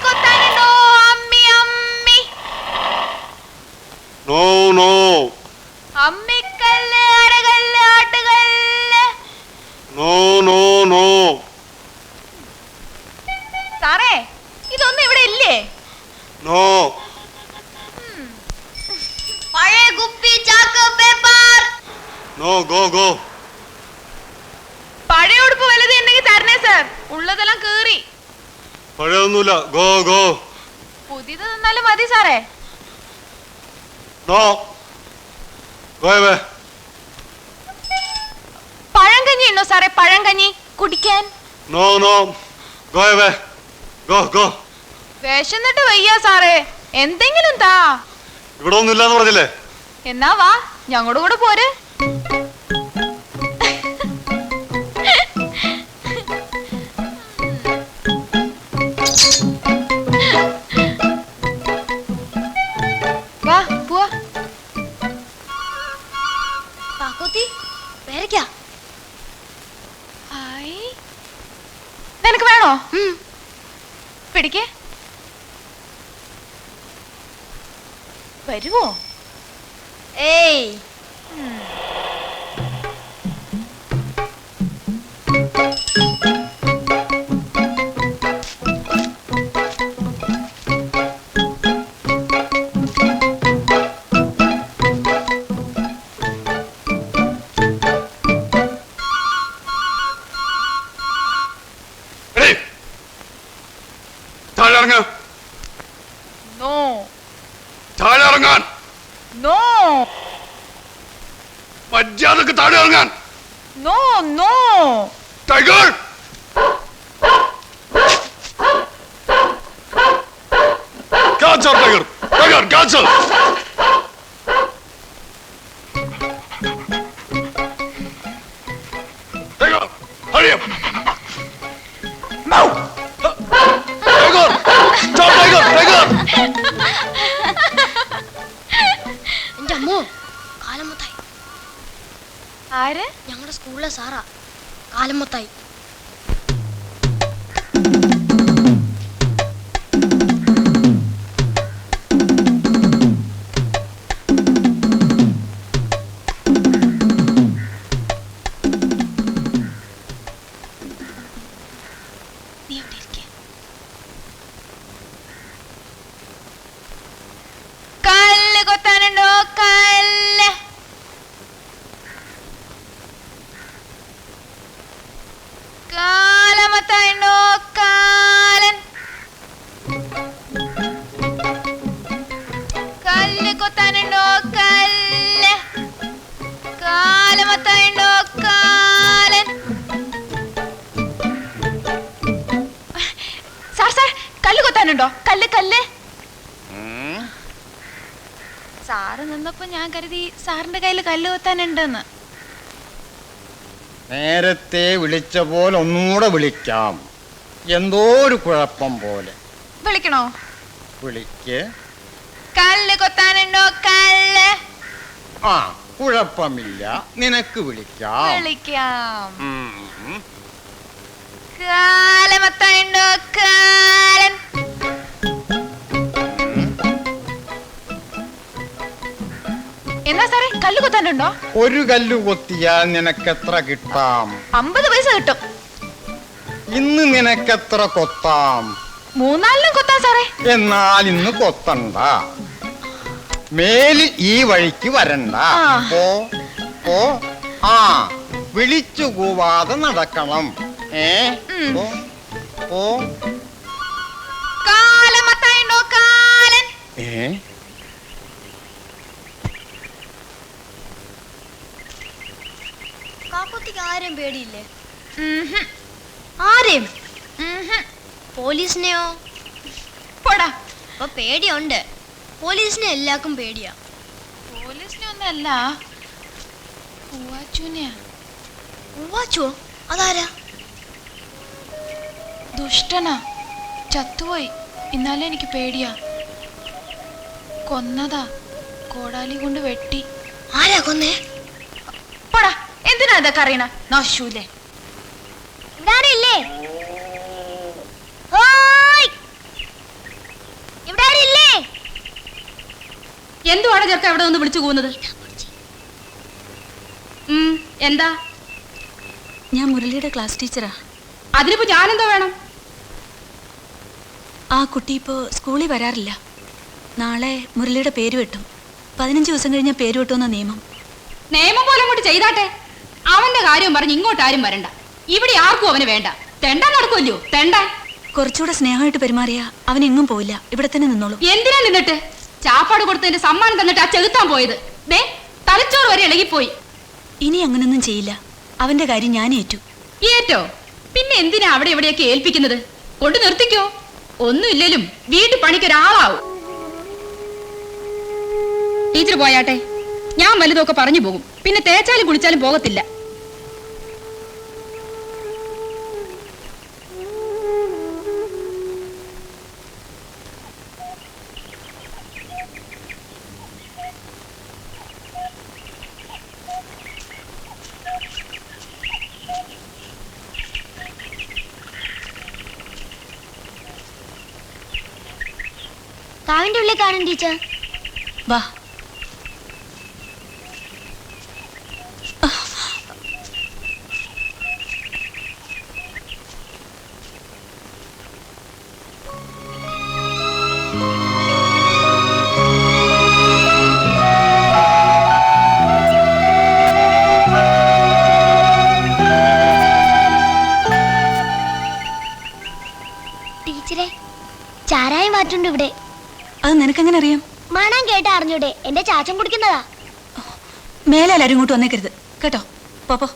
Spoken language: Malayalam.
കൊത്താനുണ്ടോ അമ്മി അമ്മി? No no. അമ്മിക്കല്ല് അരകല്ല് ആട്ടുകല്ല്. No no no. സാറേ ഇതൊന്നും ഇവിടെ ഇല്ലേ? നോ. പഴയ കുപ്പി ചാക്ക് പേപ്പർ. No go go. പഴയ ഉടുപ്പ് വലുത് ഉണ്ടെങ്കിൽ തരണേ സാർ, ഉള്ളതെല്ലാം കേറി. പഴയൊന്നുമില്ല, ഗോ ഗോ. പുതിയത് തന്നാലും മതി സാറേ. No go away. പഴങ്കഞ്ഞി ഉണ്ടോ സാറേ? പഴങ്കഞ്ഞി കുടിക്കാൻ. No no go away. Go go. വിശന്നിട്ട് വയ്യ സാറേ, എന്തെങ്കിലും താ. ഇവിടെ ഒന്നും ഇല്ലാന്ന് പറഞ്ഞില്ലേ? എന്നാ വാ ഞങ്ങളുടെ കൂടെ പോര്. വാ പോവാ. നിനക്ക് വേണോ? പിടിക്കേ. വരുമോ? ഏയ് നോ. താഴെ ഇറങ്ങാൻ. നോ. മര്യാദക്ക് താഴെ ഇറങ്ങാൻ. No no. Tiger. Catcher tiger. Tiger catcher. Tiger hurry up. No. Tiger. Stop tiger. Tiger. എന്റെ അമ്മോ, കാലമത്തായി. ആര്? ഞങ്ങളുടെ സ്കൂളിലെ സാറാ, കാലമത്തായി. കല്ല് കൊത്താനുണ്ടോ? കല്ല്. കാലമത്തായുണ്ടോ? കാലൻ. കല്ല് കൊത്താനുണ്ടോ? കല്ല്. കാലമത്തായുണ്ടോ? കാലൻ. സാർ സാർ, കല്ല് കൊത്താനുണ്ടോ? കല്ല് കല്ല്. സാറ് നിന്നപ്പോ ഞാൻ കരുതി സാറിന്റെ കയ്യിൽ കല്ല് കൊത്താനുണ്ടെന്ന്. നേരത്തെ വിളിച്ച പോലെ ഒന്നുകൂടെ വിളിക്കാം. എന്തോ ഒരു കുഴപ്പം പോലെ. വിളിക്കണോ? വിളിക്ക്. കല്ല് കൊത്താനുണ്ടോ? കല്ല്. ആ, കുഴപ്പമില്ല, നിനക്ക് വിളിക്കാം. വിളിക്കാം. കാലമത്തായുണ്ടോ? കാലൻ. എന്നാ സാറേ കല്ല് കൊത്താനുണ്ടോ? ഒരു കല്ല് കൊത്തിയാൽ നിനക്കെത്ര കിട്ടാം? 50 പൈസ കിട്ടും. ഇന്ന് നിനക്കെത്ര കൊത്താം? 3-4 കൊത്താം സാറേ. എന്നാൽ ഇന്ന് കൊത്തണ്ട, മേലിൽ ഈ വഴിക്ക് വരണ്ട. പോ പോ. ആ, വിളിച്ചു കൂവാതെ നടക്കണം. പോ പോ. കാലമത്തായുണ്ടോ? കാലൻ. കാക്കോത്തിക്ക് ആരെയും പേടിയില്ലേ? ആരെയും? പോലീസിനെയോ? പോടാ. അപ്പൊ പേടിയുണ്ട്. പോലീസിനെ എല്ലാവർക്കും പേടിയാ. പോലീസിനെ ഒന്നല്ല, പൂവാച്ചൂനെയാ. പൂവാച്ചുവോ? അതാരാ? ദുഷ്ടനാ, ചത്തുപോയി. ഇന്നാലെ എനിക്ക് പേടിയാ. കൊന്നതാ, കോടാലി കൊണ്ട് വെട്ടി. ആരാ കൊന്നേ? പോടാ, എന്തിനാ ഇതൊക്കെ അറിയണ? നശൂലേ. ഇവിടാരില്ലേ? എന്തുവാണ് ചെറുക്ക എവിടെ നിന്ന് വിളിച്ചു പോകുന്നത്? എന്താ? ഞാൻ മുരളിയുടെ ക്ലാസ് ടീച്ചറാ. അതിനിപ്പോ ഞാനെന്തോ വേണം? ആ കുട്ടി ഇപ്പോ സ്കൂളിൽ വരാറില്ല. നാളെ മുരളിയുടെ പേര് വെട്ടും. 15 ദിവസം കഴിഞ്ഞ പേര് വെട്ടുമെന്ന നിയമം. നിയമം പോലെ അങ്ങോട്ട് ചെയ്താട്ടെ. അവന്റെ കാര്യം പറഞ്ഞ് ഇങ്ങോട്ട് ആരും വരണ്ട. ഇവിടെ ആർക്കും അവന് വേണ്ട. തെണ്ടാൻ നടക്കുമല്ലോ, തെണ്ടാൻ. കുറച്ചുകൂടെ സ്നേഹമായിട്ട് പെരുമാറിയാ അവൻ എങ്ങും പോവില്ല, ഇവിടെ തന്നെ നിന്നോളൂ. എന്തിനാ നിന്നിട്ട്? ചാപ്പാട് കൊടുത്തതിന്റെ സമ്മാനം തന്നിട്ട് ആ ചെകുത്താൻ പോയത്. ദേ തലച്ചോറ് വരെ ഇളകിപ്പോയി. ഇനി അങ്ങനൊന്നും ചെയ്യില്ല. അവന്റെ കാര്യം ഞാൻ ഏറ്റു. ഏറ്റോ? പിന്നെ എന്തിനാ അവിടെ എവിടെയൊക്കെ ഏൽപ്പിക്കുന്നത്? കൊണ്ട് നിർത്തിക്കോ. ഒന്നുമില്ലേലും വീട്ടു പണിക്കൊരാളാവും. ടീച്ചർ പോയാട്ടെ. ഞാൻ വലുതൊക്കെ പറഞ്ഞു പോകും. പിന്നെ തേച്ചാലും കുളിച്ചാലും പോകത്തില്ല. കാവിന്റെ ഉള്ളിൽ കാണും ടീച്ചർ. വാ. ടീച്ചറെ, ചാരായം മാറ്റുണ്ട് ഇവിടെ. അത് നിനക്കെങ്ങനെ അറിയാം? മണം കേട്ട് അറിഞ്ഞൂടെ? എന്റെ ചാച്ചൻ കുടിക്കുന്നതാ. മേലെ എല്ലാരും ഇങ്ങോട്ട് വന്നേക്കരുത് കേട്ടോ. പോപ്പോ.